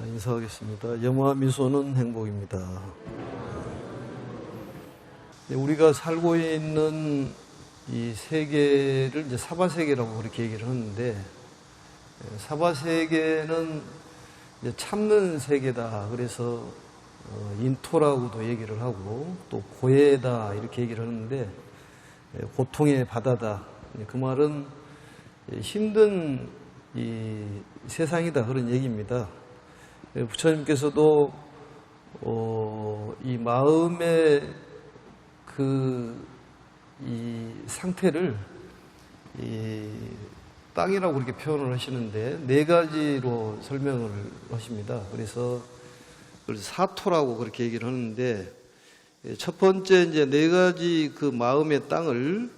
자, 인사하겠습니다. 영화 미소는 행복입니다. 우리가 살고 있는 이 세계를 이제 사바세계라고 그렇게 얘기를 하는데, 사바세계는 이제 참는 세계다. 그래서 인토라고도 얘기를 하고, 또 고해다 이렇게 얘기를 하는데, 고통의 바다다. 그 말은 힘든 이 세상이다 그런 얘기입니다. 부처님께서도 이 마음의 이 상태를 이 땅이라고 그렇게 표현을 하시는데 네 가지로 설명을 하십니다. 그래서 사토라고 그렇게 얘기를 하는데, 첫 번째 이제 네 가지 그 마음의 땅을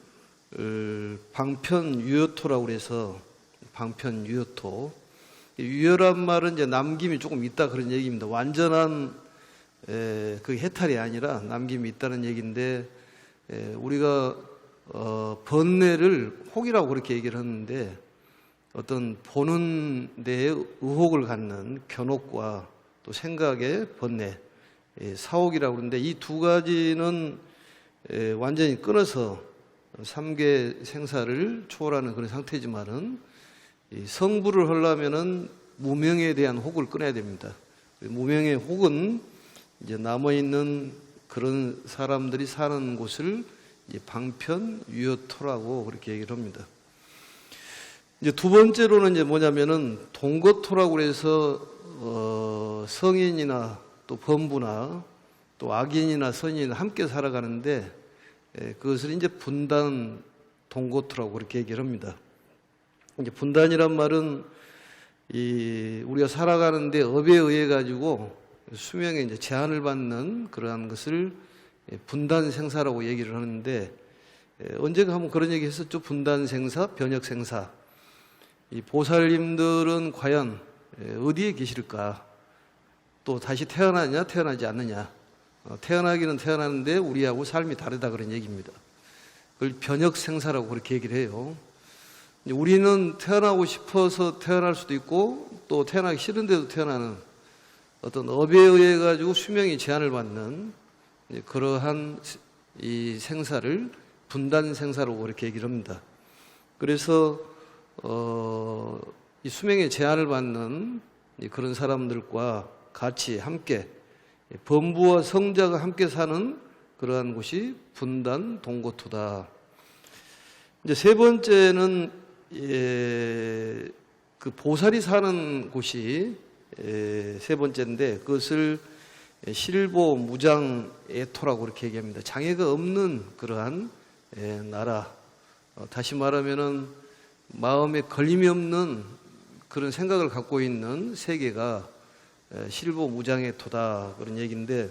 방편유효토라고 그래서 방편유효토. 유효란 말은 이제 남김이 조금 있다 그런 얘기입니다. 완전한 그 해탈이 아니라 남김이 있다는 얘기인데, 우리가 번뇌를 혹이라고 그렇게 얘기를 하는데, 어떤 보는 데에 의혹을 갖는 견혹과 또 생각의 번뇌, 사혹이라고 그러는데, 이 두 가지는 완전히 끊어서 삼계 생사를 초월하는 그런 상태지만은, 성불을 하려면은 무명에 대한 혹을 끊어야 됩니다. 무명의 혹은 이제 남아있는 그런 사람들이 사는 곳을 이제 방편유효토라고 그렇게 얘기를 합니다. 이제 두 번째로는 이제 뭐냐면은 동거토라고 해서 성인이나 또 범부나 또 악인이나 선인이 함께 살아가는데, 그것을 이제 분단 동거토라고 그렇게 얘기를 합니다. 이제 분단이란 말은 우리가 살아가는데 업에 의해 가지고 수명에 이제 제한을 받는 그러한 것을 분단 생사라고 얘기를 하는데, 언젠가 한번 그런 얘기 했었죠. 분단 생사, 변혁 생사. 이 보살님들은 과연 어디에 계실까? 또 다시 태어나냐, 태어나지 않느냐? 태어나기는 태어나는데 우리하고 삶이 다르다 그런 얘기입니다. 그걸 변혁 생사라고 그렇게 얘기를 해요. 우리는 태어나고 싶어서 태어날 수도 있고, 또 태어나기 싫은데도 태어나는 어떤 업에 의해 가지고 수명이 제한을 받는 그러한 이 생사를 분단 생사라고 그렇게 얘기를 합니다. 그래서 이 수명의 제한을 받는 그런 사람들과 같이 함께 범부와 성자가 함께 사는 그러한 곳이 분단 동고토다. 이제 세 번째는 그 보살이 사는 곳이 세 번째인데, 그것을 실보 무장애토라고 그렇게 얘기합니다. 장애가 없는 그러한 나라. 다시 말하면은 마음에 걸림이 없는 그런 생각을 갖고 있는 세계가 실보 무장애토다 그런 얘기인데,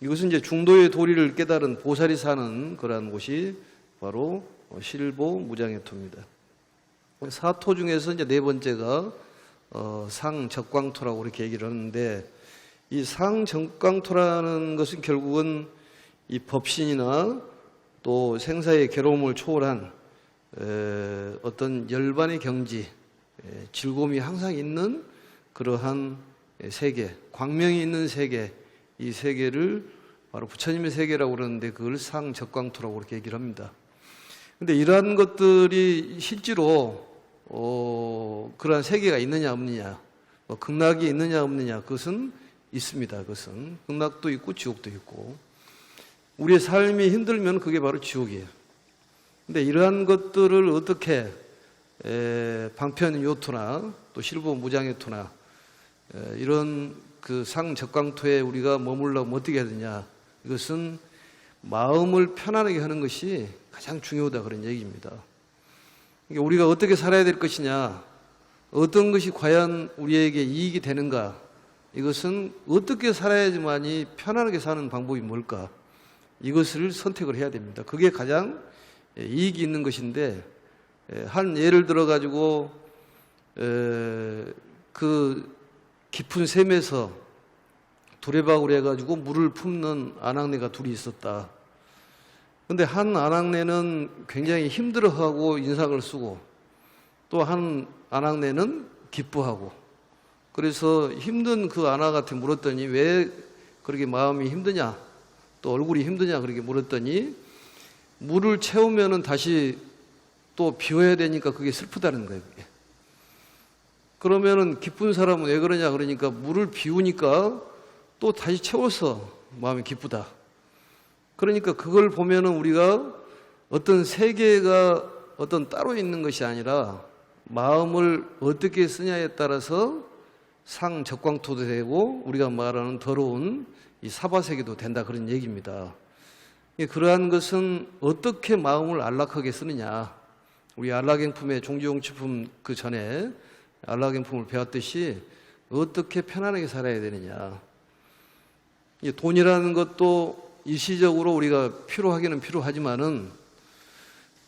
이것은 이제 중도의 도리를 깨달은 보살이 사는 그러한 곳이 바로 실보 무장애토입니다. 사토 중에서 이제 네 번째가 상적광토라고 그렇게 얘기를 하는데, 이 상적광토라는 것은 결국은 이 법신이나 또 생사의 괴로움을 초월한 어떤 열반의 경지, 즐거움이 항상 있는 그러한 세계, 광명이 있는 세계, 이 세계를 바로 부처님의 세계라고 그러는데, 그걸 상적광토라고 그렇게 얘기를 합니다. 근데 이러한 것들이 실제로 그러한 세계가 있느냐 없느냐, 극락이 있느냐 없느냐, 그것은 있습니다. 그것은 극락도 있고 지옥도 있고, 우리의 삶이 힘들면 그게 바로 지옥이에요. 근데 이러한 것들을 어떻게 방편요토나 또 실보 무장요토나 이런 그 상적광토에 우리가 머물려면 어떻게 해야 되냐, 이것은 마음을 편안하게 하는 것이 가장 중요하다 그런 얘기입니다. 우리가 어떻게 살아야 될 것이냐, 어떤 것이 과연 우리에게 이익이 되는가, 이것은 어떻게 살아야지만이 편안하게 사는 방법이 뭘까, 이것을 선택을 해야 됩니다. 그게 가장 이익이 있는 것인데, 한 예를 들어 가지고 그 깊은 샘에서 두레박을 해가지고 물을 품는 아낙네가 둘이 있었다. 근데 한 아낙네는 굉장히 힘들어하고 인상을 쓰고, 또 한 아낙네는 기뻐하고, 그래서 힘든 그 아나한테 물었더니 왜 그렇게 마음이 힘드냐, 또 얼굴이 힘드냐 그렇게 물었더니 물을 채우면은 다시 또 비워야 되니까 그게 슬프다는 거예요. 그게. 그러면은 기쁜 사람은 왜 그러냐 그러니까 물을 비우니까 또 다시 채워서 마음이 기쁘다. 그러니까 그걸 보면은 우리가 어떤 세계가 어떤 따로 있는 것이 아니라 마음을 어떻게 쓰냐에 따라서 상적광토도 되고 우리가 말하는 더러운 이 사바세계도 된다 그런 얘기입니다. 그러한 것은 어떻게 마음을 안락하게 쓰느냐. 우리 안락행품의 종지용취품 그 전에 안락행품을 배웠듯이 어떻게 편안하게 살아야 되느냐. 돈이라는 것도 일시적으로 우리가 필요하기는 필요하지만은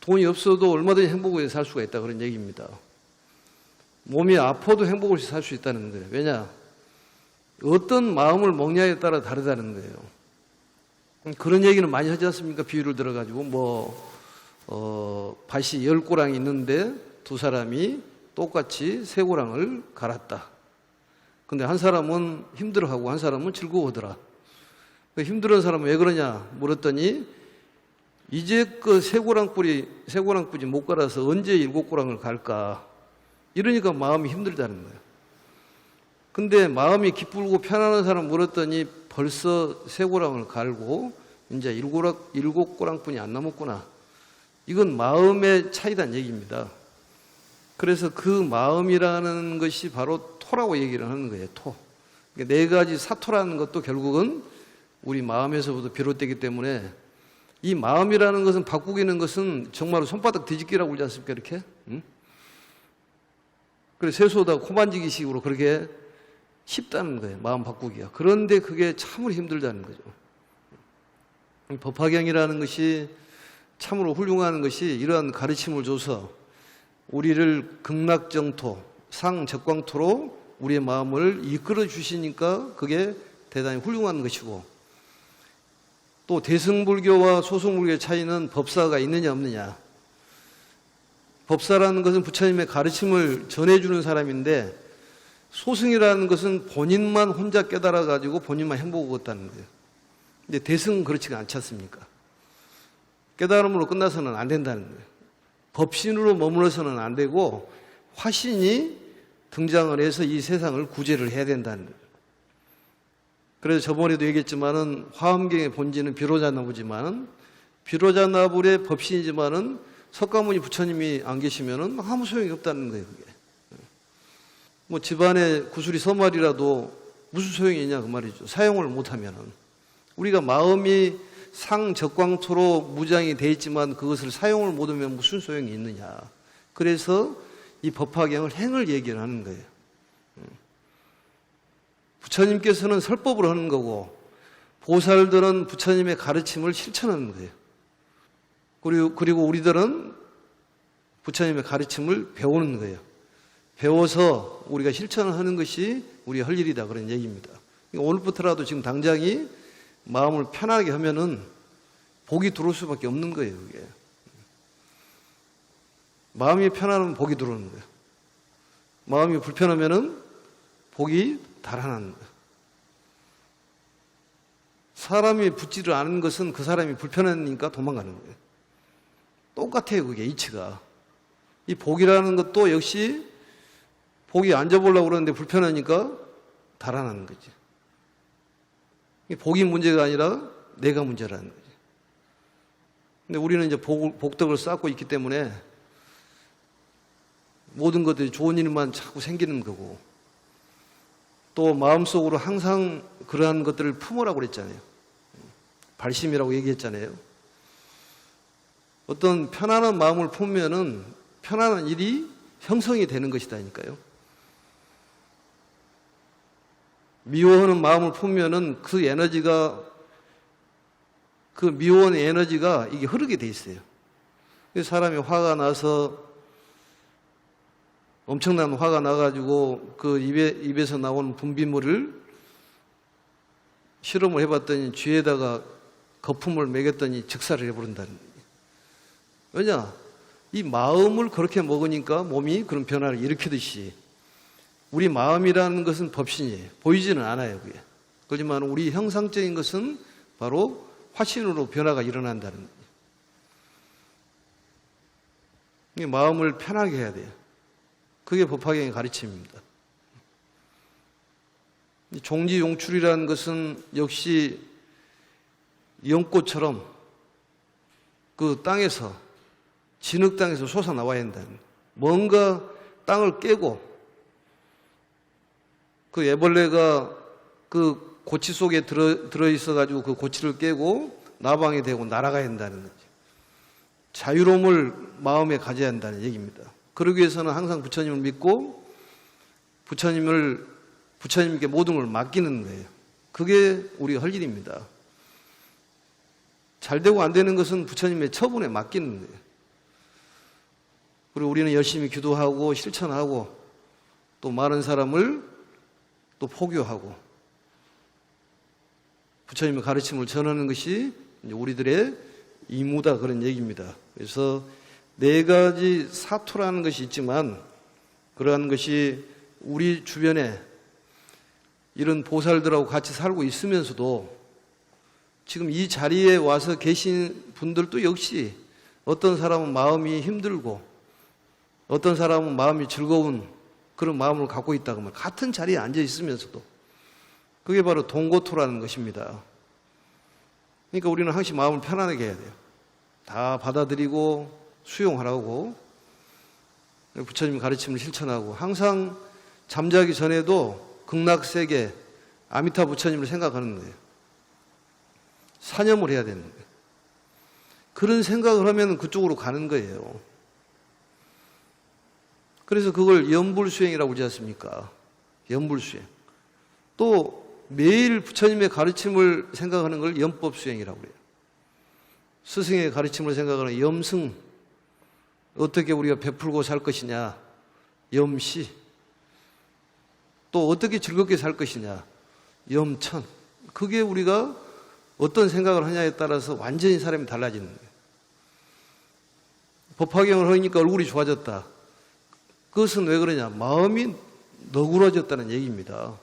돈이 없어도 얼마든지 행복하게 살 수가 있다 그런 얘기입니다. 몸이 아파도 행복을 살 수 있다는 거예요. 왜냐? 어떤 마음을 먹냐에 따라 다르다는 거예요. 그런 얘기는 많이 하지 않습니까? 비유를 들어가지고 밭이 10고랑이 있는데 두 사람이 똑같이 3고랑을 갈았다. 근데 한 사람은 힘들어하고 한 사람은 즐거워하더라. 힘들어하는 사람은 왜 그러냐 물었더니 이제껏 3고랑뿐이 못 갈아서 언제 7고랑을 갈까? 이러니까 마음이 힘들다는 거예요. 근데 마음이 기쁘고 편안한 사람 물었더니 벌써 3고랑을 갈고 이제 7고랑뿐이 안 남았구나. 이건 마음의 차이란 얘기입니다. 그래서 그 마음이라는 것이 바로 토라고 얘기를 하는 거예요. 토. 4가지 사토라는 것도 결국은 우리 마음에서부터 비롯되기 때문에 이 마음이라는 것은 바꾸기는 것은 정말로 손바닥 뒤집기라고 그러지 않습니까? 이렇게. 응? 그래서 세수하다 코 만지기 식으로 그렇게 쉽다는 거예요. 마음 바꾸기가. 그런데 그게 참으로 힘들다는 거죠. 법화경이라는 것이 참으로 훌륭한 것이 이러한 가르침을 줘서 우리를 극락정토, 상적광토로 우리의 마음을 이끌어 주시니까 그게 대단히 훌륭한 것이고, 또 대승불교와 소승불교의 차이는 법사가 있느냐 없느냐. 법사라는 것은 부처님의 가르침을 전해주는 사람인데 소승이라는 것은 본인만 혼자 깨달아가지고 본인만 행복을 얻었다는 거예요. 근데 대승은 그렇지가 않지 않습니까? 깨달음으로 끝나서는 안 된다는 거예요. 법신으로 머물러서는 안 되고 화신이 등장을 해서 이 세상을 구제를 해야 된다는 거예요. 그래서 저번에도 얘기했지만은 화엄경의 본질은 비로자나불이지만은 비로자나불의 법신이지만은 석가모니 부처님이 안 계시면은 아무 소용이 없다는 거예요, 그게. 집안에 구슬이 서말이라도 무슨 소용이 있냐 그 말이죠. 사용을 못하면은. 우리가 마음이 상적광토로 무장이 돼 있지만 그것을 사용을 못하면 무슨 소용이 있느냐. 그래서 이 법화경을 행을 얘기를 하는 거예요. 부처님께서는 설법을 하는 거고 보살들은 부처님의 가르침을 실천하는 거예요. 그리고 우리들은 부처님의 가르침을 배우는 거예요. 배워서 우리가 실천을 하는 것이 우리가 할 일이다 그런 얘기입니다. 오늘부터라도 지금 당장이 마음을 편하게 하면은 복이 들어올 수밖에 없는 거예요. 그게. 마음이 편안하면 복이 들어오는 거예요. 마음이 불편하면은 복이 달아나는 거예요. 사람이 붙지를 않은 것은 그 사람이 불편하니까 도망가는 거예요. 똑같아요. 그게 이치가. 이 복이라는 것도 역시 복이 앉아보려고 그러는데 불편하니까 달아나는 거지. 복이 문제가 아니라 내가 문제라는 거지. 근데 우리는 이제 복덕을 쌓고 있기 때문에 모든 것들이 좋은 일만 자꾸 생기는 거고, 또 마음속으로 항상 그러한 것들을 품으라고 그랬잖아요. 발심이라고 얘기했잖아요. 어떤 편안한 마음을 품으면은 편안한 일이 형성이 되는 것이다니까요. 미워하는 마음을 품으면은 그 에너지가, 그 미워하는 에너지가 이게 흐르게 돼 있어요. 사람이 화가 나서 엄청난 화가 나가지고 그 입에서 나오는 분비물을 실험을 해봤더니 쥐에다가 거품을 먹였더니 즉사를 해버린다는 거예요. 왜냐? 이 마음을 그렇게 먹으니까 몸이 그런 변화를 일으키듯이 우리 마음이라는 것은 법신이에요. 보이지는 않아요, 그게. 그렇지만 우리 형상적인 것은 바로 화신으로 변화가 일어난다는 거예요. 마음을 편하게 해야 돼요. 그게 법화경의 가르침입니다. 종지용출이라는 것은 역시 연꽃처럼 그 땅에서, 진흙 땅에서 솟아나와야 한다는 거예요. 뭔가 땅을 깨고 그 애벌레가 그 고치 속에 들어있어가지고 그 고치를 깨고 나방이 되고 날아가야 한다는 거죠. 자유로움을 마음에 가져야 한다는 얘기입니다. 그러기 위해서는 항상 부처님을 믿고 부처님께 모든 걸 맡기는 거예요. 그게 우리가 할 일입니다. 잘 되고 안 되는 것은 부처님의 처분에 맡기는 거예요. 그리고 우리는 열심히 기도하고 실천하고 또 많은 사람을 또 포교하고 부처님의 가르침을 전하는 것이 우리들의 임무다, 그런 얘기입니다. 그래서 4가지 사토라는 것이 있지만 그러한 것이 우리 주변에 이런 보살들하고 같이 살고 있으면서도 지금 이 자리에 와서 계신 분들도 역시 어떤 사람은 마음이 힘들고 어떤 사람은 마음이 즐거운 그런 마음을 갖고 있다고 하면 같은 자리에 앉아 있으면서도 그게 바로 동고토라는 것입니다. 그러니까 우리는 항상 마음을 편안하게 해야 돼요. 다 받아들이고 수용하라고 부처님 가르침을 실천하고 항상 잠자기 전에도 극락세계 아미타 부처님을 생각하는 거예요. 사념을 해야 되는 거예요. 그런 생각을 하면 그쪽으로 가는 거예요. 그래서 그걸 연불수행이라고 그러지 않습니까? 연불수행. 또 매일 부처님의 가르침을 생각하는 걸 연법수행이라고 그래요. 스승의 가르침을 생각하는 염승, 어떻게 우리가 베풀고 살 것이냐, 염시, 또 어떻게 즐겁게 살 것이냐, 염천. 그게 우리가 어떤 생각을 하냐에 따라서 완전히 사람이 달라지는 거예요. 법화경을 하니까 얼굴이 좋아졌다. 그것은 왜 그러냐? 마음이 너그러졌다는 얘기입니다.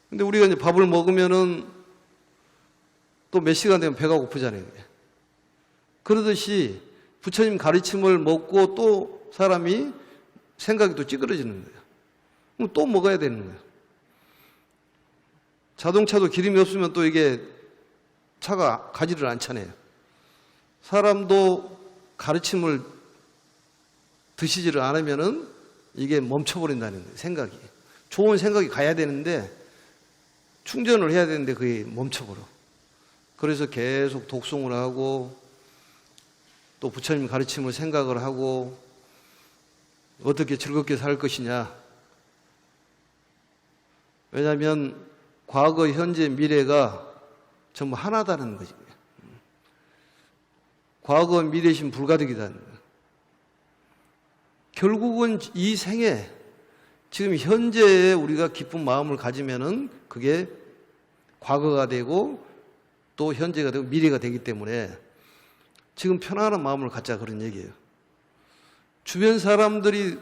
근데 우리가 이제 밥을 먹으면은 또 몇 시간 되면 배가 고프잖아요. 그러듯이 부처님 가르침을 먹고 또 사람이 생각이 또 찌그러지는 거예요. 그럼 또 먹어야 되는 거예요. 자동차도 기름이 없으면 또 이게 차가 가지를 않잖아요. 사람도 가르침을 드시지를 않으면은 이게 멈춰버린다는 거예요. 생각이. 좋은 생각이 가야 되는데 충전을 해야 되는데 그게 멈춰버려. 그래서 계속 독송을 하고 또 부처님 가르침을 생각을 하고 어떻게 즐겁게 살 것이냐. 왜냐하면 과거, 현재, 미래가 전부 하나다는 거지. 과거, 미래심 불가득이다는 거예요. 결국은 이 생에 지금 현재에 우리가 기쁜 마음을 가지면은 그게 과거가 되고 또 현재가 되고 미래가 되기 때문에 지금 편안한 마음을 갖자, 그런 얘기예요. 주변 사람들이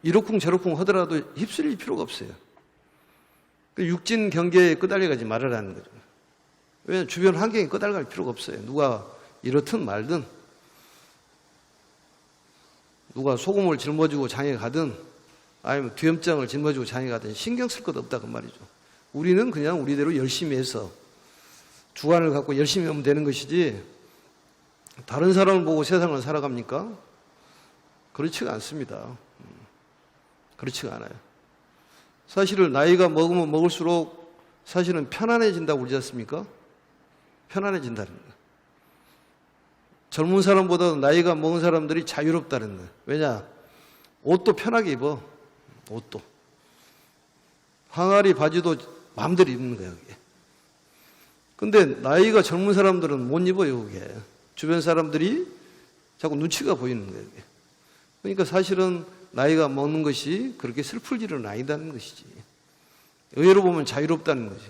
이러쿵저러쿵 하더라도 휩쓸릴 필요가 없어요. 육진 경계에 끄달려가지 말아라는 거죠. 왜냐하면 주변 환경에 끄달갈 필요가 없어요. 누가 이렇든 말든 누가 소금을 짊어지고 장에 가든 아니면 뒤엄장을 짊어지고 장에 가든 신경 쓸 것 없다, 그 말이죠. 우리는 그냥 우리대로 열심히 해서 주관을 갖고 열심히 하면 되는 것이지 다른 사람을 보고 세상을 살아갑니까? 그렇지가 않습니다. 그렇지가 않아요. 사실은 나이가 먹으면 먹을수록 사실은 편안해진다고 그러지 않습니까? 편안해진다는 거예요. 젊은 사람보다 나이가 먹은 사람들이 자유롭다는 거예요. 왜냐? 옷도 편하게 입어. 옷도. 항아리 바지도 마음대로 입는 거예요, 그게. 근데 나이가 젊은 사람들은 못 입어요, 그게. 주변 사람들이 자꾸 눈치가 보이는 거예요, 그게. 그러니까 사실은 나이가 먹는 것이 그렇게 슬플 일은 아니다는 것이지. 의외로 보면 자유롭다는 거지.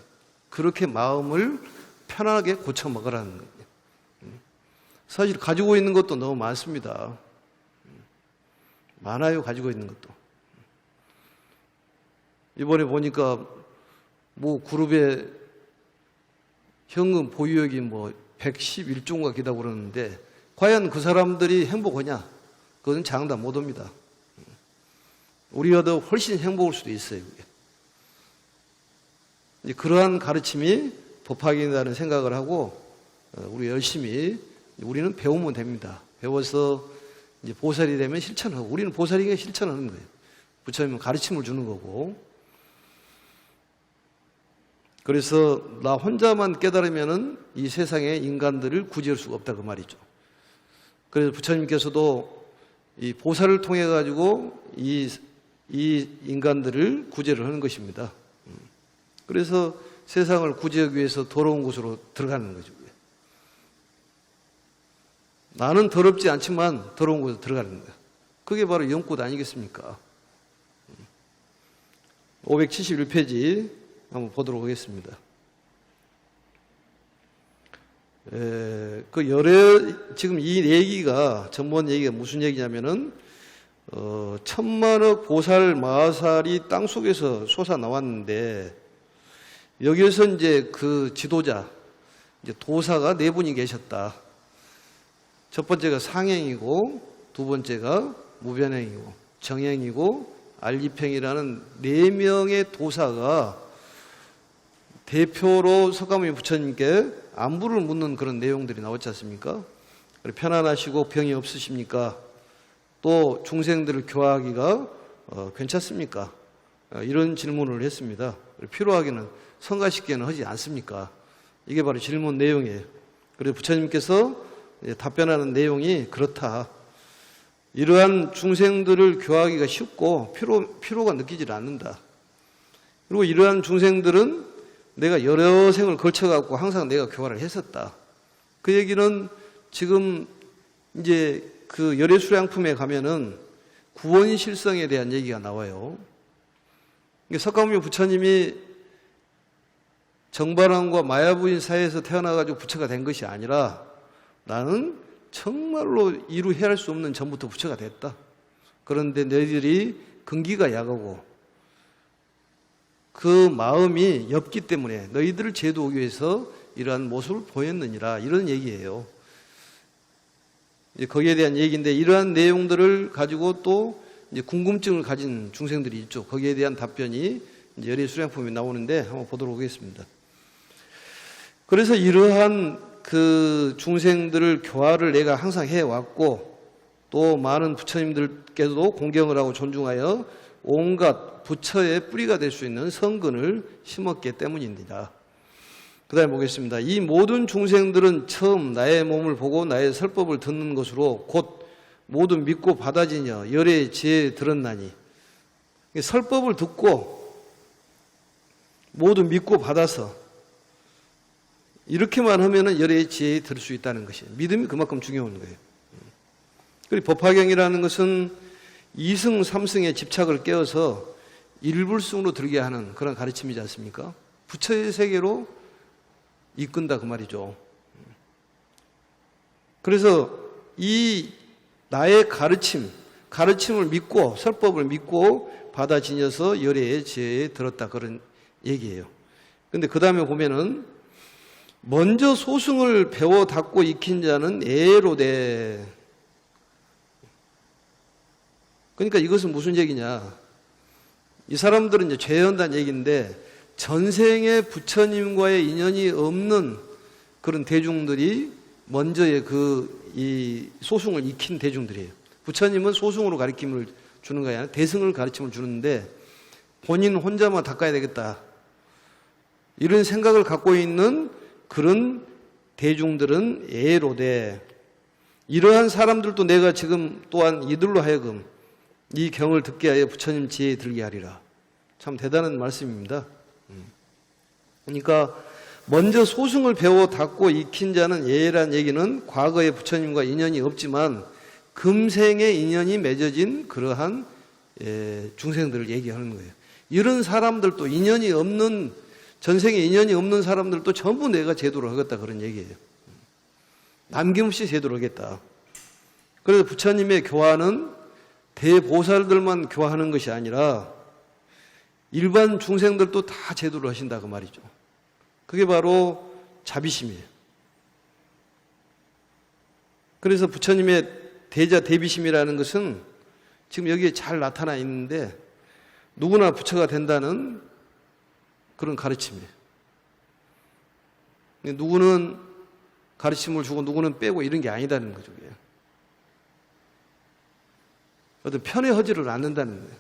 그렇게 마음을 편하게 고쳐 먹으라는 거예요. 사실 가지고 있는 것도 너무 많습니다. 많아요, 가지고 있는 것도. 이번에 보니까 뭐 그룹에 현금 보유액이 뭐 111조인가 기다고 그러는데 과연 그 사람들이 행복하냐? 그건 장담 못 합니다. 우리가 더 훨씬 행복할 수도 있어요. 그게. 이제 그러한 가르침이 법학이라는 생각을 하고 우리 열심히 우리는 배우면 됩니다. 배워서 이제 보살이 되면 실천하고 우리는 보살이가 실천하는 거예요. 부처님은 가르침을 주는 거고. 그래서 나 혼자만 깨달으면은 이 세상의 인간들을 구제할 수가 없다 그 말이죠. 그래서 부처님께서도 이 보살을 통해 가지고 이 인간들을 구제를 하는 것입니다. 그래서 세상을 구제하기 위해서 더러운 곳으로 들어가는 거죠. 나는 더럽지 않지만 더러운 곳에 들어가는 거야. 그게 바로 연꽃 아니겠습니까? 571페이지 한번 보도록 하겠습니다. 지금 이 얘기가, 전번 얘기가 무슨 얘기냐면은, 천만억 보살 마살이 땅 속에서 솟아 나왔는데, 여기에서 이제 그 지도자, 이제 도사가 네 분이 계셨다. 첫 번째가 상행이고, 두 번째가 무변행이고, 정행이고, 알리팽이라는 네 명의 도사가 대표로 석가모니 부처님께 안부를 묻는 그런 내용들이 나왔지 않습니까? 편안하시고 병이 없으십니까? 또 중생들을 교화하기가 괜찮습니까? 이런 질문을 했습니다. 필요하기는 성가시기에는 하지 않습니까? 이게 바로 질문 내용이에요. 그래서 부처님께서 답변하는 내용이 그렇다. 이러한 중생들을 교화하기가 쉽고 피로가 느끼질 않는다. 그리고 이러한 중생들은 내가 여러 생을 걸쳐갖고 항상 내가 교화를 했었다. 그 얘기는 지금 이제 그 열애수량품에 가면은 구원실성에 대한 얘기가 나와요. 석가모니 부처님이 정발왕과 마야부인 사이에서 태어나가지고 부처가 된 것이 아니라 나는 정말로 이루 헤아릴 수 없는 전부터 부처가 됐다. 그런데 너희들이 근기가 약하고 그 마음이 엽기 때문에 너희들을 제도하기 위해서 이러한 모습을 보였느니라, 이런 얘기예요. 거기에 대한 얘기인데, 이러한 내용들을 가지고 또 이제 궁금증을 가진 중생들이 있죠. 거기에 대한 답변이 이제 열애수량품이 나오는데 한번 보도록 하겠습니다. 그래서 이러한 그 중생들을 교화를 내가 항상 해왔고, 또 많은 부처님들께도 공경을 하고 존중하여 온갖 부처의 뿌리가 될 수 있는 성근을 심었기 때문입니다. 그 다음에 보겠습니다. 이 모든 중생들은 처음 나의 몸을 보고 나의 설법을 듣는 것으로 곧 모두 믿고 받아지며 열의 지혜에 들었나니, 설법을 듣고 모두 믿고 받아서 이렇게만 하면은 열의 지혜에 들을 수 있다는 것이에요. 믿음이 그만큼 중요한 거예요. 그리고 법화경이라는 것은 2승, 3승의 집착을 깨어서 일불승으로 들게 하는 그런 가르침이지 않습니까? 부처의 세계로 이끈다 그 말이죠. 그래서 이 나의 가르침을 믿고 설법을 믿고 받아 지녀서 열애의 지혜에 들었다, 그런 얘기예요. 근데 그 다음에 보면은 먼저 소승을 배워 닦고 익힌 자는 애로되. 그러니까 이것은 무슨 얘기냐? 이 사람들은 이제 죄연다는 얘기인데, 전생에 부처님과의 인연이 없는 그런 대중들이 먼저의 이 소승을 익힌 대중들이에요. 부처님은 소승으로 가르침을 주는 거 아니라 대승을 가르침을 주는데, 본인 혼자만 닦아야 되겠다, 이런 생각을 갖고 있는 그런 대중들은 애로되. 이러한 사람들도 내가 지금 또한 이들로 하여금 이 경을 듣게 하여 부처님 지혜에 들게 하리라. 참 대단한 말씀입니다. 그러니까 먼저 소승을 배워 닦고 익힌 자는 예란 얘기는 과거에 부처님과 인연이 없지만 금생에 인연이 맺어진 그러한 중생들을 얘기하는 거예요. 이런 사람들도 인연이 없는, 전생에 인연이 없는 사람들도 전부 내가 제도를 하겠다, 그런 얘기예요. 남김없이 제도를 하겠다. 그래서 부처님의 교화는 대보살들만 교화하는 것이 아니라 일반 중생들도 다 제도를 하신다 그 말이죠. 그게 바로 자비심이에요. 그래서 부처님의 대자 대비심이라는 것은 지금 여기에 잘 나타나 있는데 누구나 부처가 된다는 그런 가르침이에요. 누구는 가르침을 주고 누구는 빼고 이런 게 아니다는 거죠. 그게. 어떤 편의 허지를 않는다는 거예요.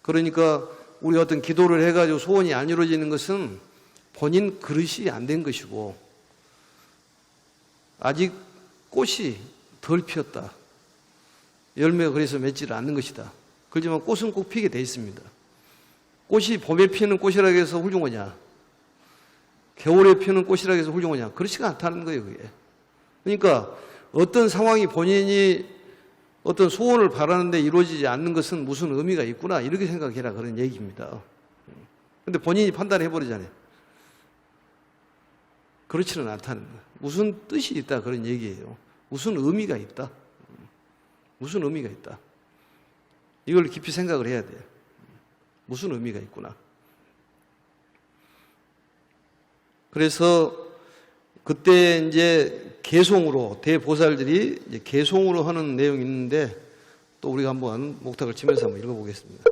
그러니까 우리 어떤 기도를 해가지고 소원이 안 이루어지는 것은 본인 그릇이 안 된 것이고 아직 꽃이 덜 피었다. 열매가 그래서 맺지를 않는 것이다. 그렇지만 꽃은 꼭 피게 돼 있습니다. 꽃이 봄에 피는 꽃이라고 해서 훌륭하냐? 겨울에 피는 꽃이라고 해서 훌륭하냐? 그렇지가 않다는 거예요, 그게. 그러니까 어떤 상황이 본인이 어떤 소원을 바라는데 이루어지지 않는 것은 무슨 의미가 있구나 이렇게 생각해라 그런 얘기입니다. 그런데 본인이 판단해버리잖아요. 그렇지는 않다는 거예요. 무슨 뜻이 있다 그런 얘기예요. 무슨 의미가 있다. 무슨 의미가 있다. 이걸 깊이 생각을 해야 돼요. 무슨 의미가 있구나. 그래서 그때 이제 개송으로 대보살들이 이제 개송으로 하는 내용이 있는데 또 우리가 한번 목탁을 치면서 한번 읽어보겠습니다.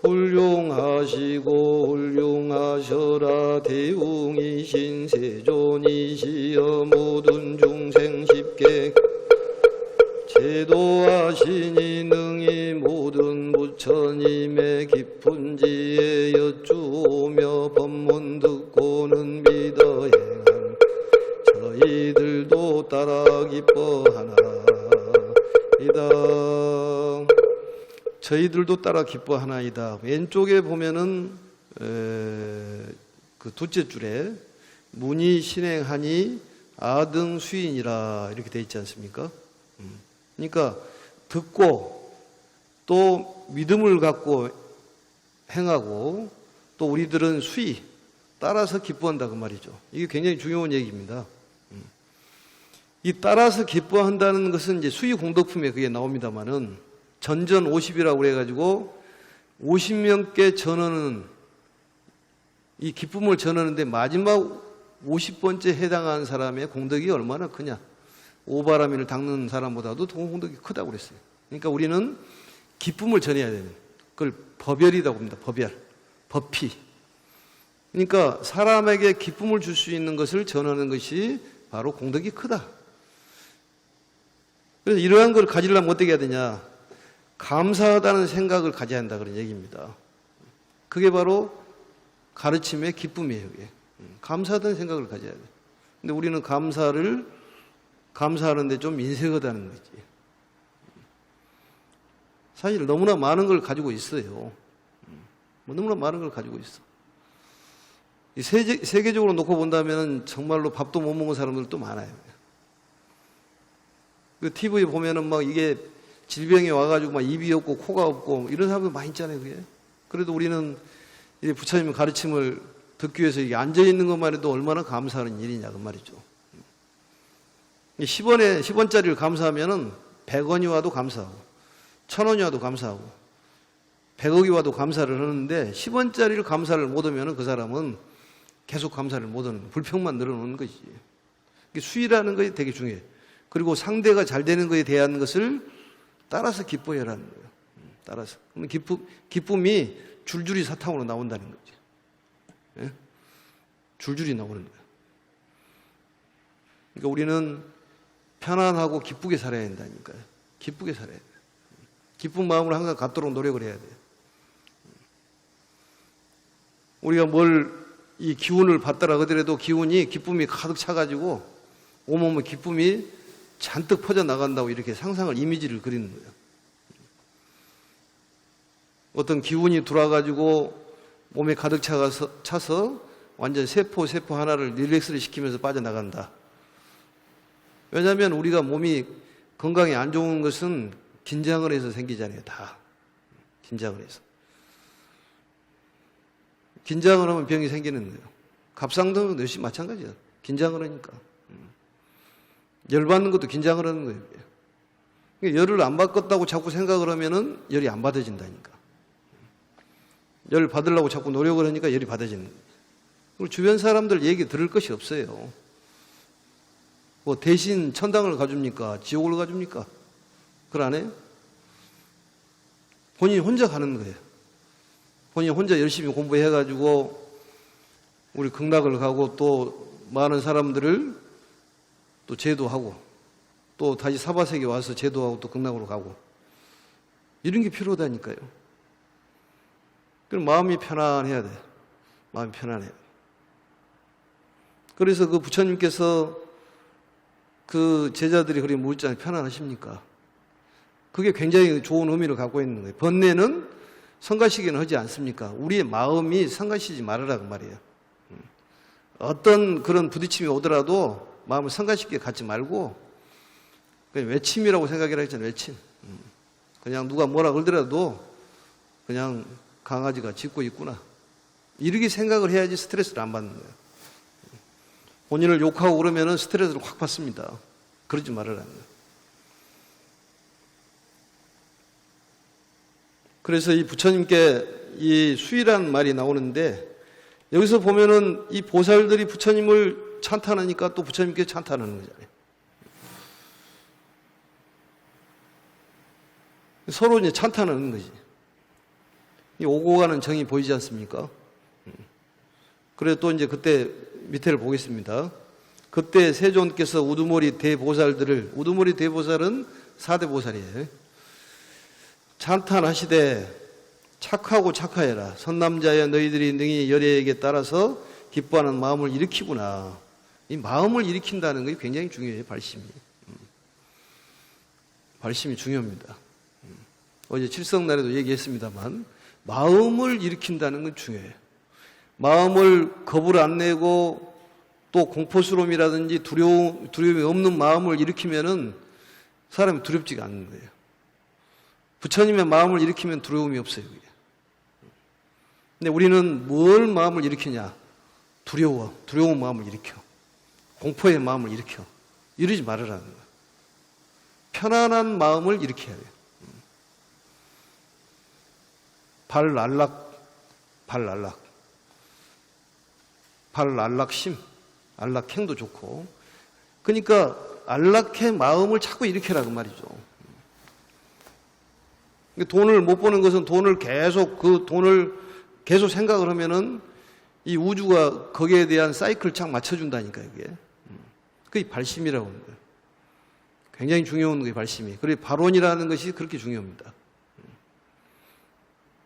훌륭하시고 훌륭하셔라 대웅이신 세존이시여 모든 중생 쉽게 제도하시니 능히 모든 부처님의 깊은 지혜 여쭈며 법문 듣고는 믿어 행한 저희들도 따라 기뻐하나이다. 저희들도 따라 기뻐하나이다. 왼쪽에 보면은 그 둘째 줄에 문이 신행하니 아등 수인이라 이렇게 돼 있지 않습니까? 그러니까 듣고 또 믿음을 갖고 행하고 또 우리들은 수의 따라서 기뻐한다 그 말이죠. 이게 굉장히 중요한 얘기입니다. 이 따라서 기뻐한다는 것은 이제 수의 공덕품에 그게 나옵니다만은 전전 50이라고 그래가지고 50명께 전하는 이 기쁨을 전하는데 마지막 50번째 해당한 사람의 공덕이 얼마나 크냐. 오바라민을 닦는 사람보다도 더 공덕이 크다고 그랬어요. 그러니까 우리는 기쁨을 전해야 되는 그걸 법열이라고 합니다. 법열, 법피. 그러니까 사람에게 기쁨을 줄 수 있는 것을 전하는 것이 바로 공덕이 크다. 그래서 이러한 걸 가지려면 어떻게 해야 되냐? 감사하다는 생각을 가져야 한다 그런 얘기입니다. 그게 바로 가르침의 기쁨이에요. 그게. 감사하다는 생각을 가져야 돼. 근데 우리는 감사하는데 좀 인색하다는 거지. 사실 너무나 많은 걸 가지고 있어요. 너무나 많은 걸 가지고 있어. 세계적으로 놓고 본다면 정말로 밥도 못 먹은 사람들도 많아요. 그 TV에 보면은 막 이게 질병이 와가지고 막 입이 없고 코가 없고 이런 사람들 많이 있잖아요. 그게. 그래도 우리는 이 부처님의 가르침을 듣기 위해서 이게 앉아있는 것만 해도 얼마나 감사하는 일이냐 그 말이죠. 10원짜리를 감사하면은 100원이 와도 감사하고 1000원이 와도 감사하고 100억이 와도 감사를 하는데 10원짜리를 감사를 못 하면은 그 사람은 계속 감사를 못 하는 불평만 늘어놓는 것이지. 수의라는 것이 되게 중요해. 그리고 상대가 잘 되는 것에 대한 것을 따라서 기뻐해라는 거예요. 따라서. 그러면 기쁨이 줄줄이 사탕으로 나온다는 거지. 예? 줄줄이 나오는 거예요. 그러니까 우리는 편안하고 기쁘게 살아야 된다니까요. 기쁘게 살아야 돼요. 기쁜 마음으로 항상 갖도록 노력을 해야 돼요. 우리가 이 기운을 받더라 하더라도 기쁨이 가득 차가지고 온몸에 기쁨이 잔뜩 퍼져나간다고 이렇게 상상을, 이미지를 그리는 거예요. 어떤 기운이 들어와가지고 몸에 가득 차서 완전 세포 하나를 릴렉스를 시키면서 빠져나간다. 왜냐하면 우리가 몸이 건강에 안 좋은 것은 긴장을 해서 생기잖아요. 다. 긴장을 해서. 긴장을 하면 병이 생기는 거예요. 갑상선도 역시 마찬가지야. 긴장을 하니까. 열받는 것도 긴장을 하는 거예요. 그러니까 열을 안 받겠다고 자꾸 생각을 하면은 열이 안 받아진다니까. 열 받으려고 자꾸 노력을 하니까 열이 받아지는 거예요. 그리고 주변 사람들 얘기 들을 것이 없어요. 뭐 대신 천당을 가줍니까? 지옥을 가줍니까? 그걸 안 해요? 본인이 혼자 가는 거예요. 본인이 혼자 열심히 공부해가지고 우리 극락을 가고 또 많은 사람들을 또 제도하고 또 다시 사바세계 와서 제도하고 또 극락으로 가고 이런 게 필요하다니까요. 그럼 마음이 편안해야 돼. 마음이 편안해야 돼. 그래서 그 부처님께서 그 제자들이 그렇게 묻잖아요. 편안하십니까? 그게 굉장히 좋은 의미를 갖고 있는 거예요. 번뇌는 성가시기는 하지 않습니까? 우리의 마음이 성가시지 말으라 그 말이에요. 어떤 그런 부딪힘이 오더라도 마음을 성가시게 갖지 말고 그냥 외침이라고 생각이라 했잖아요. 외침. 그냥 누가 뭐라 그러더라도 그냥 강아지가 짖고 있구나. 이렇게 생각을 해야지 스트레스를 안 받는 거예요. 본인을 욕하고 그러면은 스트레스를 확 받습니다. 그러지 말으라는 거예요. 그래서 이 부처님께 이 수위란 말이 나오는데 여기서 보면은 이 보살들이 부처님을 찬탄하니까 또 부처님께 찬탄하는 거잖아요. 서로 이제 찬탄하는 거지. 이 오고 가는 정이 보이지 않습니까? 그래 또 이제 그때 밑에를 보겠습니다. 그때 세존께서 우두머리 대보살들을, 우두머리 대보살은 4대 보살이에요. 찬탄하시되 착하고 착하여라. 선남자여 너희들이 능히 열애에게 따라서 기뻐하는 마음을 일으키구나. 이 마음을 일으킨다는 것이 굉장히 중요해요. 발심이. 발심이 중요합니다. 어제 칠성날에도 얘기했습니다만 마음을 일으킨다는 건 중요해요. 마음을 겁을 안 내고 또 공포스러움이라든지 두려움이 없는 마음을 일으키면은 사람이 두렵지가 않는 거예요. 부처님의 마음을 일으키면 두려움이 없어요. 그게. 근데 우리는 뭘 마음을 일으키냐? 두려운 마음을 일으켜. 공포의 마음을 일으켜. 이러지 말으라는 거예요. 편안한 마음을 일으켜야 돼요. 발랄락심, 안락행도 좋고. 그러니까 안락해 마음을 자꾸 일으켜라 그 말이죠. 돈을 못 버는 것은 돈을 계속 생각을 하면은 이 우주가 거기에 대한 사이클을 착 맞춰준다니까요, 그게. 그게 발심이라고 하는 거예요. 굉장히 중요한 거예요, 발심이. 그리고 발원이라는 것이 그렇게 중요합니다.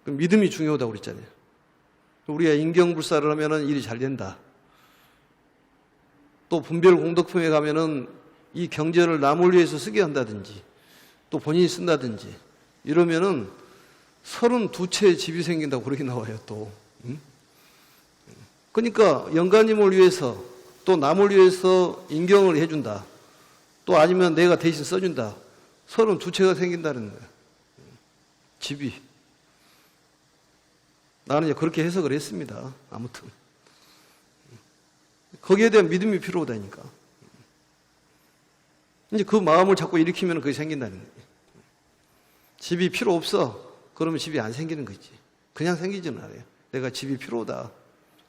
믿음이 중요하다고 그랬잖아요. 우리가 인경불사를 하면은 일이 잘 된다. 또 분별 공덕품에 가면은 이 경전을 남을 위해서 쓰게 한다든지 또 본인이 쓴다든지 이러면은 32채의 집이 생긴다고 그렇게 나와요, 또. 그러니까 영가님을 위해서 또 남을 위해서 인경을 해준다. 또 아니면 내가 대신 써준다. 32채가 생긴다는 거예요. 집이. 나는 이제 그렇게 해석을 했습니다. 아무튼. 거기에 대한 믿음이 필요하다니까. 이제 그 마음을 자꾸 일으키면 그게 생긴다는 거예요. 집이 필요 없어. 그러면 집이 안 생기는 거지. 그냥 생기지는 않아요. 내가 집이 필요하다.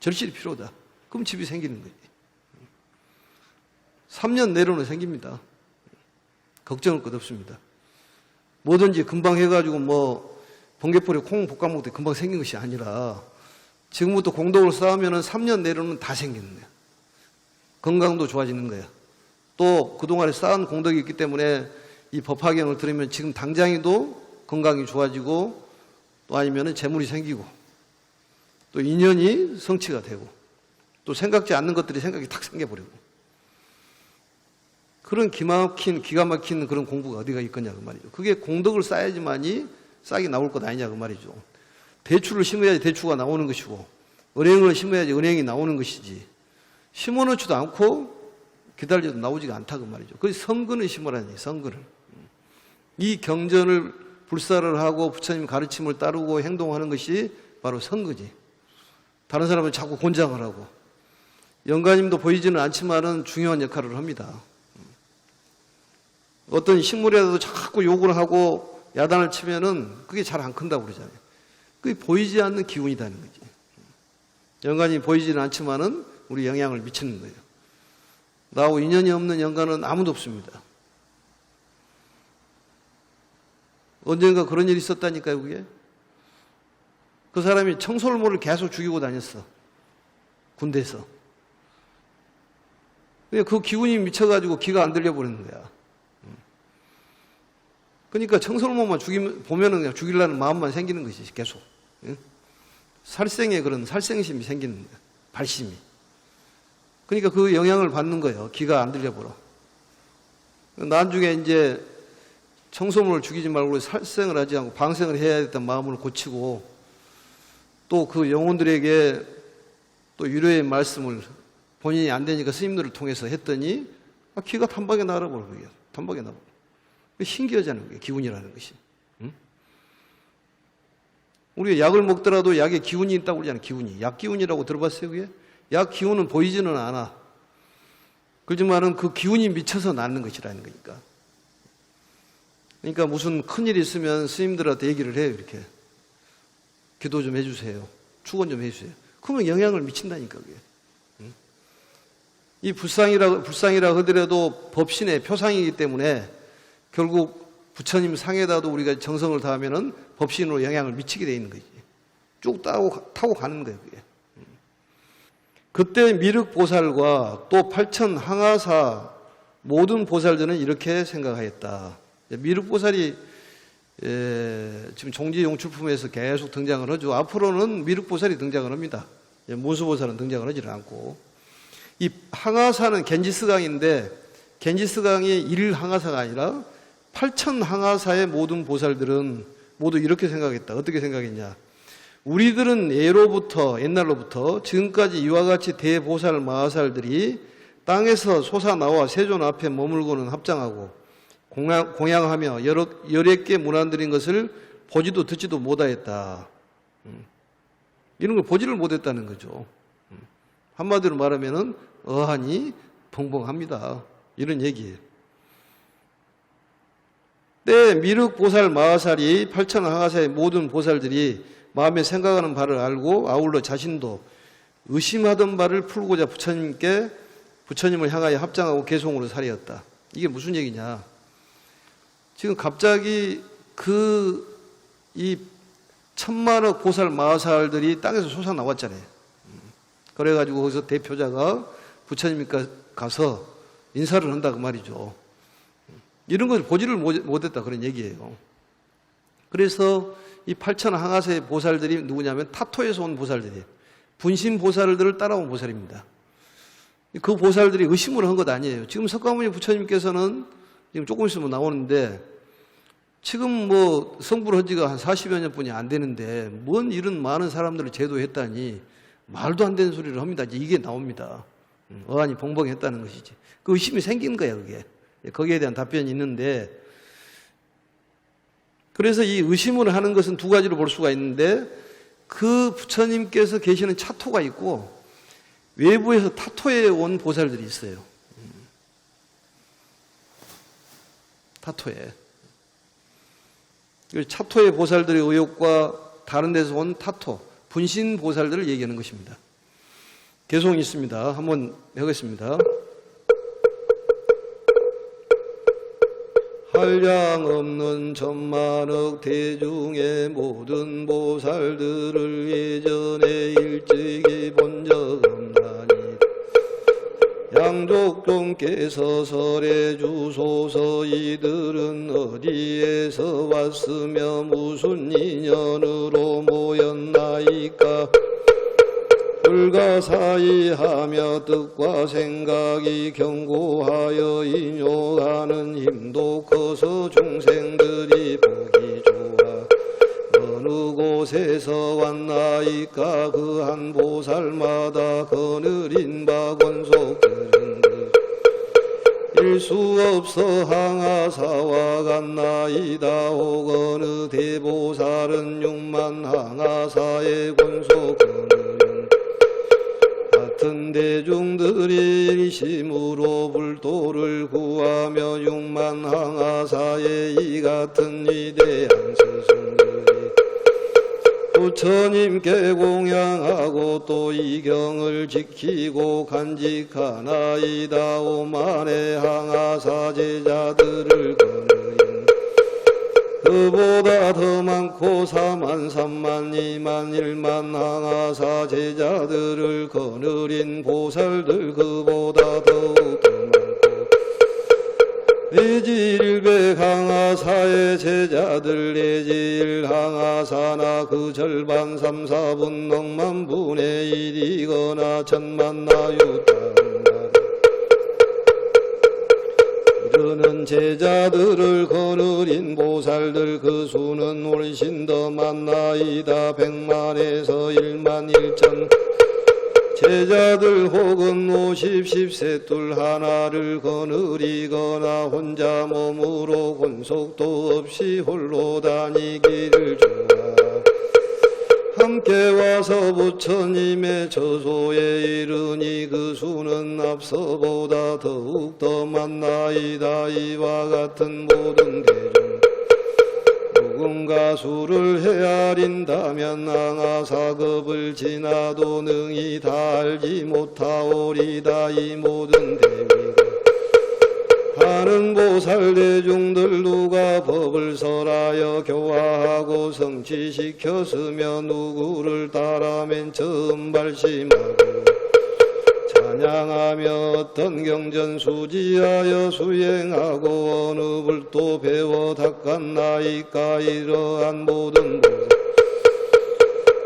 절실히 필요하다. 그럼 집이 생기는 거지. 3년 내로는 생깁니다. 걱정할 것 없습니다. 뭐든지 금방 해가지고 뭐 번개불에 콩 볶아 먹을 때 금방 생긴 것이 아니라 지금부터 공덕을 쌓으면 3년 내로는 다 생기는 거야. 건강도 좋아지는 거야. 또 그동안에 쌓은 공덕이 있기 때문에 이 법화경을 들으면 지금 당장에도 건강이 좋아지고 또 아니면 재물이 생기고 또 인연이 성취가 되고 또 생각지 않는 것들이 생각이 탁 생겨버리고 그런 기가 막힌 그런 공부가 어디가 있겠냐 그 말이죠. 그게 공덕을 쌓아야지만이 싹이 나올 것 아니냐 그 말이죠. 대추를 심어야지 대추가 나오는 것이고 은행을 심어야지 은행이 나오는 것이지 심어놓지도 않고 기다려도 나오지가 않다 그 말이죠. 그래서 성근을 심으라니 성근을. 이 경전을 불사를 하고 부처님 가르침을 따르고 행동하는 것이 바로 성근이. 다른 사람은 자꾸 권장을 하고 영가님도 보이지는 않지만은 중요한 역할을 합니다. 어떤 식물에도 자꾸 욕을 하고 야단을 치면은 그게 잘 안 큰다고 그러잖아요. 그게 보이지 않는 기운이라는 거지. 연간이 보이지는 않지만은 우리 영향을 미치는 거예요. 나하고 인연이 없는 연간은 아무도 없습니다. 언젠가 그런 일이 있었다니까요, 그게. 그 사람이 청설모를 계속 죽이고 다녔어. 군대에서. 그 기운이 미쳐가지고 기가 안 들려버리는 거야. 그러니까 청설모만 보면은 그냥 죽이려는 마음만 생기는 것이 계속. 살생의 그런 살생심이 생기는 거야. 발심이. 그러니까 그 영향을 받는 거예요. 기가 안 들려버려. 나중에 이제 청소물을 죽이지 말고 살생을 하지 않고 방생을 해야 했던 마음을 고치고 또 그 영혼들에게 또 위로의 말씀을 본인이 안 되니까 스님들을 통해서 했더니 기가 단박에 날아버려. 그게 단박에 나버려. 신기하잖아요. 그게 기운이라는 것이. 응? 우리가 약을 먹더라도 약에 기운이 있다고 그러잖아요. 기운이. 약 기운이라고 들어봤어요? 그게? 약 기운은 보이지는 않아. 그렇지만은 그 기운이 미쳐서 낫는 것이라는 거니까. 그러니까 무슨 큰일이 있으면 스님들한테 얘기를 해요. 이렇게. 기도 좀 해주세요. 축원 좀 해주세요. 그러면 영향을 미친다니까 그게. 이 불상이라 하더라도 법신의 표상이기 때문에 결국 부처님 상에다도 우리가 정성을 다하면은 법신으로 영향을 미치게 돼 있는 거지. 쭉 타고 가는 거예요, 그게. 그때 미륵보살과 또 8천 항아사 모든 보살들은 이렇게 생각하였다. 미륵보살이 지금 종지용출품에서 계속 등장을 하죠. 앞으로는 미륵보살이 등장을 합니다. 문수보살은 등장을 하지는 않고. 이 항아사는 겐지스강인데 겐지스강이 1항아사가 아니라 8천 항아사의 모든 보살들은 모두 이렇게 생각했다. 어떻게 생각했냐? 우리들은 옛날로부터 지금까지 이와 같이 대보살 마하살들이 땅에서 솟아나와 세존 앞에 머물고는 합장하고 공양하며 여러 개 문안드린 것을 보지도 듣지도 못하였다. 이런 걸 보지를 못했다는 거죠. 한마디로 말하면은 어하니 벙벙합니다. 이런 얘기예요. 때 미륵보살 마하살이 8천 항아사의 모든 보살들이 마음에 생각하는 바를 알고 아울러 자신도 의심하던 바를 풀고자 부처님을 향하여 합장하고 개송으로 살이었다. 이게 무슨 얘기냐? 지금 갑자기 이 천만억 보살 마하살들이 땅에서 솟아나왔잖아요. 그래가지고 거기서 대표자가 부처님 가서 인사를 한다 그 말이죠. 이런 것을 보지를 못했다 그런 얘기예요. 그래서 이 8천 항아사의 보살들이 누구냐면 타토에서 온 보살들이에요. 분신 보살들을 따라온 보살입니다. 그 보살들이 의심을 한 것 아니에요. 지금 석가모니 부처님께서는 지금 조금 있으면 나오는데 지금 뭐 성불한 지가 한 40여 년뿐이 안 되는데 뭔 이런 많은 사람들을 제도했다니 말도 안 되는 소리를 합니다. 이제 이게 나옵니다. 어안이 벙벙했다는 것이지. 그 의심이 생긴 거야, 그게. 거기에 대한 답변이 있는데 그래서 이 의심을 하는 것은 두 가지로 볼 수가 있는데 그 부처님께서 계시는 차토가 있고 외부에서 타토에 온 보살들이 있어요. 타토에. 차토의 보살들의 의욕과 다른 데서 온 타토, 분신 보살들을 얘기하는 것입니다. 개송이 있습니다. 한번 해보겠습니다. 한량 없는 천만억 대중의 모든 보살들을 예전에 일찍이 본 적 없나니 양족종께서 설해 주소서. 이들은 어디에서 왔으며 무슨 인연으로 모였나이까. 불가사의하며 뜻과 생각이 견고하여 인용하는 힘도 커서 중생들이 보기 좋아. 어느 곳에서 왔나이까. 그 한 보살마다 거느린 바 권속들은 일수 없어 항아사와 같나이다. 혹 어느 대보살은 6만 항아사의 권속 거느린 같은 대중들이 일심으로 불도를 구하며 육만항하사의 이 같은 위대한 스승들이 부처님께 공양하고 또 이 경을 지키고 간직하나이다. 오만의 항하사 제자들을 거느린 그보다 더 많고 4만 3만 2만 1만 항하사 제자들을 거느린 보살들 그보다 더욱 더 많고 내지일백 항하사의 제자들 내지일 항하사나 그 절반 3, 4분 억만 분의 1이거나 천만 나유탄만 이르는 제자들을 거느린 보살들 그 수는 훨씬 더 많나이다. 100만에서 1만 1천 제자들 혹은 50, 10세 둘 하나를 거느리거나 혼자 몸으로 권속도 없이 홀로 다니기를 좋아 함께 와서 부처님의 저소에 이르니 그 수는 앞서보다 더욱 더 많나이다. 이와 같은 모든 대중 누군가 수를 헤아린다면 항하사급을 지나도 능히 다 알지 못하오리다. 이 모든 대위가 하는 보살 대중들 누가 법을 설하여 교화하고 성취시켰으며 누구를 따라 맨 처음 발심하고 찬양하며 어떤 경전 수지하여 수행하고 어느 불도 배워 닦았나이까. 이러한 모든 보살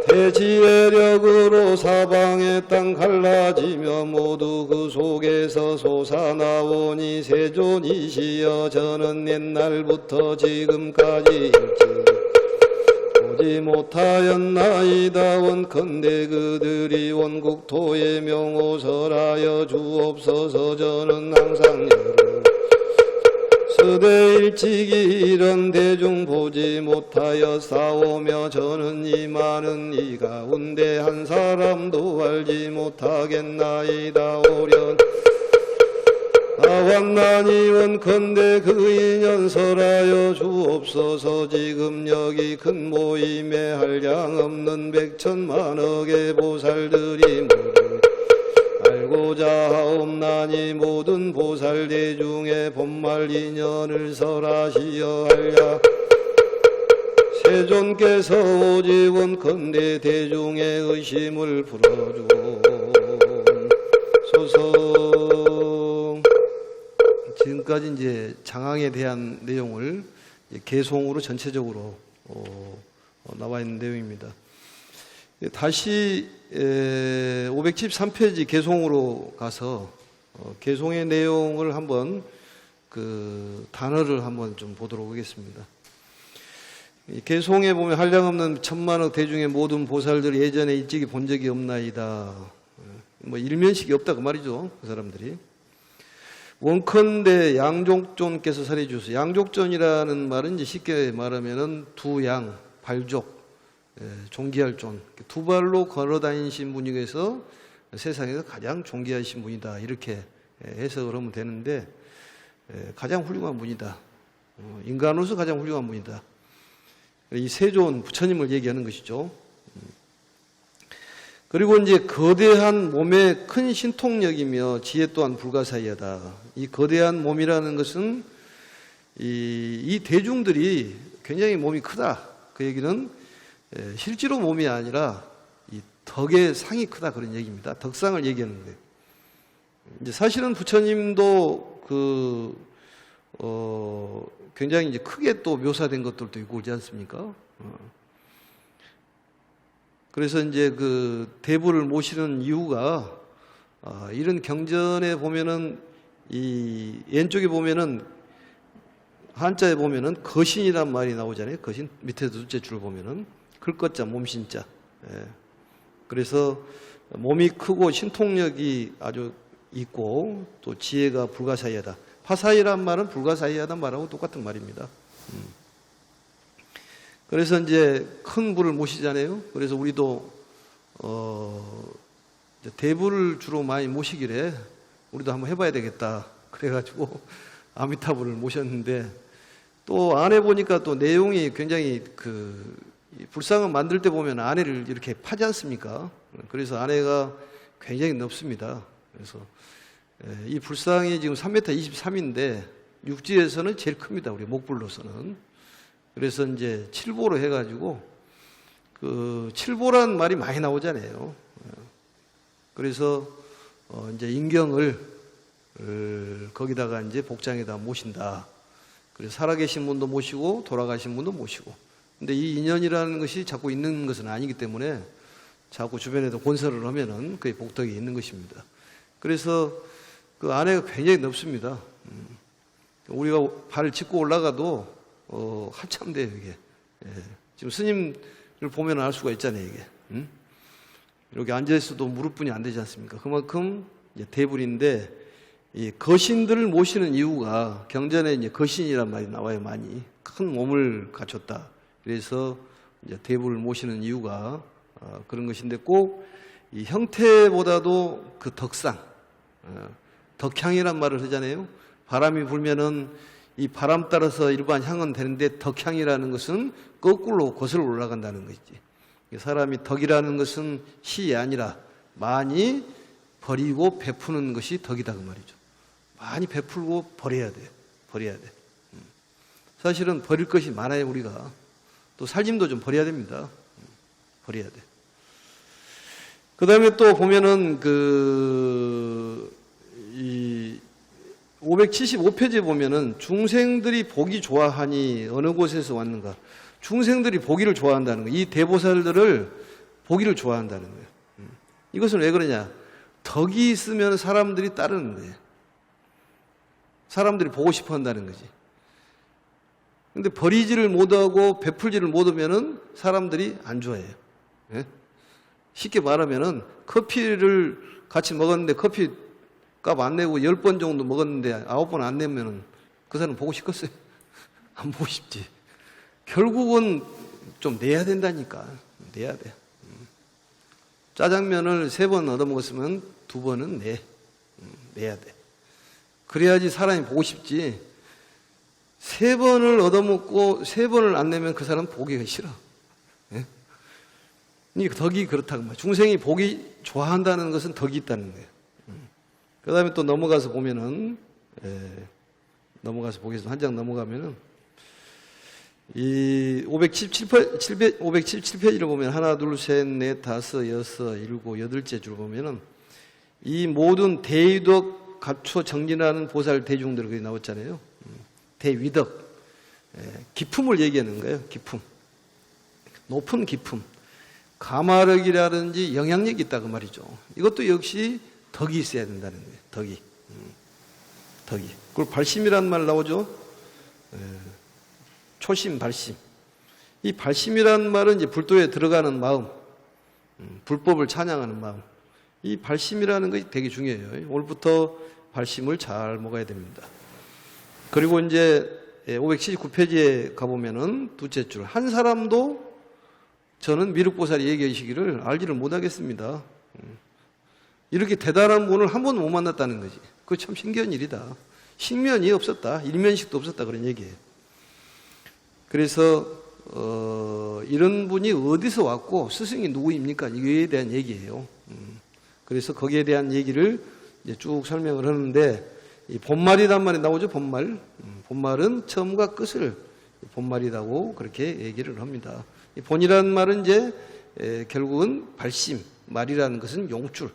대지혜력으로 사방의 땅 갈라지며 모두 그 속에서 솟아나오니 세존이시여 저는 옛날부터 지금까지 일찍 보지 못하였나이다. 원컨대 그들이 원국토의 명호설하여 주옵소서. 저는 항상 여러 서대 일찍이 이런 대중 보지 못하여 싸우며 저는 이 많은 이 가운데 한 사람도 알지 못하겠나이다. 오련 나왔나니 원컨대 그 인연설하여 주옵소서. 지금 여기 큰 모임에 한량없는 100천만억의 보살들이 모두 알고자 하옵나니 모든 보살 대중의 본말 인연을 설하시어 하랴. 세존께서 오직 원컨대 대중의 의심을 풀어주소서. 지금까지 이제 장항에 대한 내용을 개송으로 전체적으로 나와 있는 내용입니다. 다시 573페이지 개송으로 가서 개송의 내용을 한번 그 단어를 한번 좀 보도록 하겠습니다. 개송에 보면 한량없는 천만억 대중의 모든 보살들 예전에 일찍이 본 적이 없나이다. 뭐 일면식이 없다 그 말이죠. 그 사람들이. 원컨대 양족존께서 설해 주소서. 양족존이라는 말은 이제 쉽게 말하면은 두 양, 발족, 존귀할 존. 두 발로 걸어 다니신 분이 계서 세상에서 가장 존귀하신 분이다. 이렇게 해석을 하면 되는데, 가장 훌륭한 분이다. 인간으로서 가장 훌륭한 분이다. 이 세존 부처님을 얘기하는 것이죠. 그리고 이제 거대한 몸의 큰 신통력이며 지혜 또한 불가사의하다. 이 거대한 몸이라는 것은 이 대중들이 굉장히 몸이 크다. 그 얘기는 실제로 몸이 아니라 이 덕의 상이 크다 그런 얘기입니다. 덕상을 얘기하는 거예요. 이제 사실은 부처님도 굉장히 이제 크게 또 묘사된 것들도 있고 그러지 않습니까? 그래서 이제 그 대부를 모시는 이유가 이런 경전에 보면은 이 왼쪽에 보면은 한자에 보면은 거신이란 말이 나오잖아요. 거신 밑에 둘째 줄 보면은 글것자 몸신자. 그래서 몸이 크고 신통력이 아주 있고 또 지혜가 불가사의하다. 파사이란 말은 불가사의하다는 말하고 똑같은 말입니다. 그래서 이제 큰 부를 모시잖아요. 그래서 우리도 이제 대부를 주로 많이 모시길래 우리도 한번 해봐야 되겠다. 그래가지고 아미타불을 모셨는데 또 안에 보니까 또 내용이 굉장히 이 불상을 만들 때 보면 안에를 이렇게 파지 않습니까? 그래서 안에가 굉장히 넓습니다. 그래서 이 불상이 지금 3m 23인데 육지에서는 제일 큽니다. 우리 목불로서는. 그래서 이제 칠보로 해가지고 칠보란 말이 많이 나오잖아요. 그래서 이제 인경을 거기다가 이제 복장에다 모신다. 그래서 살아계신 분도 모시고 돌아가신 분도 모시고. 근데 이 인연이라는 것이 자꾸 있는 것은 아니기 때문에 자꾸 주변에도 건설을 하면은 그의 복덕이 있는 것입니다. 그래서 그 안에가 굉장히 넓습니다. 우리가 발을 짚고 올라가도 한참 돼요, 이게. 지금 스님을 보면 알 수가 있잖아요, 이게. 이렇게 앉아있어도 무릎분이 안 되지 않습니까? 그만큼 이제 대불인데, 이 거신들을 모시는 이유가 경전에 이제 거신이란 말이 나와요, 많이. 큰 몸을 갖췄다. 그래서 이제 대불을 모시는 이유가 그런 것인데 꼭 이 형태보다도 그 덕상, 덕향이란 말을 하잖아요. 바람이 불면은 이 바람 따라서 일반 향은 되는데 덕향이라는 것은 거꾸로 거슬러 올라간다는 것이지. 사람이 덕이라는 것은 시이 아니라 많이 버리고 베푸는 것이 덕이다 그 말이죠. 많이 베풀고 버려야 돼. 버려야 돼. 사실은 버릴 것이 많아요, 우리가. 또 살림도 좀 버려야 됩니다. 버려야 돼. 그 다음에 또 보면은 이 575페이지에 보면은 중생들이 보기 좋아하니 어느 곳에서 왔는가. 중생들이 보기를 좋아한다는 거예요. 이 대보살들을 보기를 좋아한다는 거예요. 이것은 왜 그러냐. 덕이 있으면 사람들이 따르는 거예요. 사람들이 보고 싶어 한다는 거지. 근데 버리지를 못하고 베풀지를 못하면은 사람들이 안 좋아해요. 예? 쉽게 말하면은 커피를 같이 먹었는데 커피 값 안 내고 10번 정도 먹었는데 9번 안 내면은 그 사람 보고 싶겠어요? 안 보고 싶지. 결국은 좀 내야 된다니까. 내야 돼. 짜장면을 3번 얻어먹었으면 2번은 내야 돼. 그래야지 사람이 보고 싶지. 3번을 얻어먹고 3번을 안 내면 그 사람 보기가 싫어. 예? 이 덕이 그렇다고 말이야. 중생이 보기 좋아한다는 것은 덕이 있다는 거예요. 그 다음에 또 넘어가서 보면은, 넘어가서 보겠습니다. 한 장 넘어가면은, 이 577페이지를 보면 하나, 둘, 셋, 넷, 다섯, 여섯, 일곱, 여덟째 줄 보면은 이 모든 대위덕 갖춰 정진하는 보살 대중들 거기 나왔잖아요. 대위덕. 기품을 얘기하는 거예요. 기품. 높은 기품. 가마력이라든지 영향력이 있다 그 말이죠. 이것도 역시 덕이 있어야 된다는 거예요. 덕이. 덕이. 그리고 발심이라는 말 나오죠. 초심, 발심. 이 발심이라는 말은 이제 불도에 들어가는 마음, 불법을 찬양하는 마음. 이 발심이라는 것이 되게 중요해요. 오늘부터 발심을 잘 먹어야 됩니다. 그리고 이제 579페이지에 가보면은 둘째 줄. 한 사람도 저는 미륵보살이 얘기하시기를 알지를 못하겠습니다. 이렇게 대단한 분을 한 번도 못 만났다는 거지. 그거 참 신기한 일이다. 식면이 없었다. 일면식도 없었다. 그런 얘기예요. 그래서 이런 분이 어디서 왔고 스승이 누구입니까? 이거에 대한 얘기예요. 그래서 거기에 대한 얘기를 이제 쭉 설명을 하는데 이 본말이란 말이 나오죠. 본말. 본말은 처음과 끝을 본말이라고 그렇게 얘기를 합니다. 이 본이라는 말은 이제 결국은 발심, 말이라는 것은 용줄,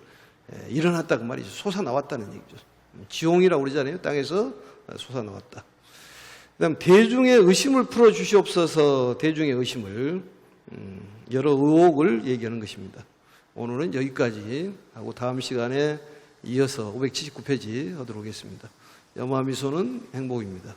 일어났다 그 말이죠. 솟아나왔다는 얘기죠. 지용이라고 그러잖아요. 땅에서 솟아나왔다. 그 다음 대중의 의심을 풀어주시옵소서. 대중의 의심을 여러 의혹을 얘기하는 것입니다. 오늘은 여기까지 하고 다음 시간에 이어서 579페이지 하도록 하겠습니다. 염화미소는 행복입니다.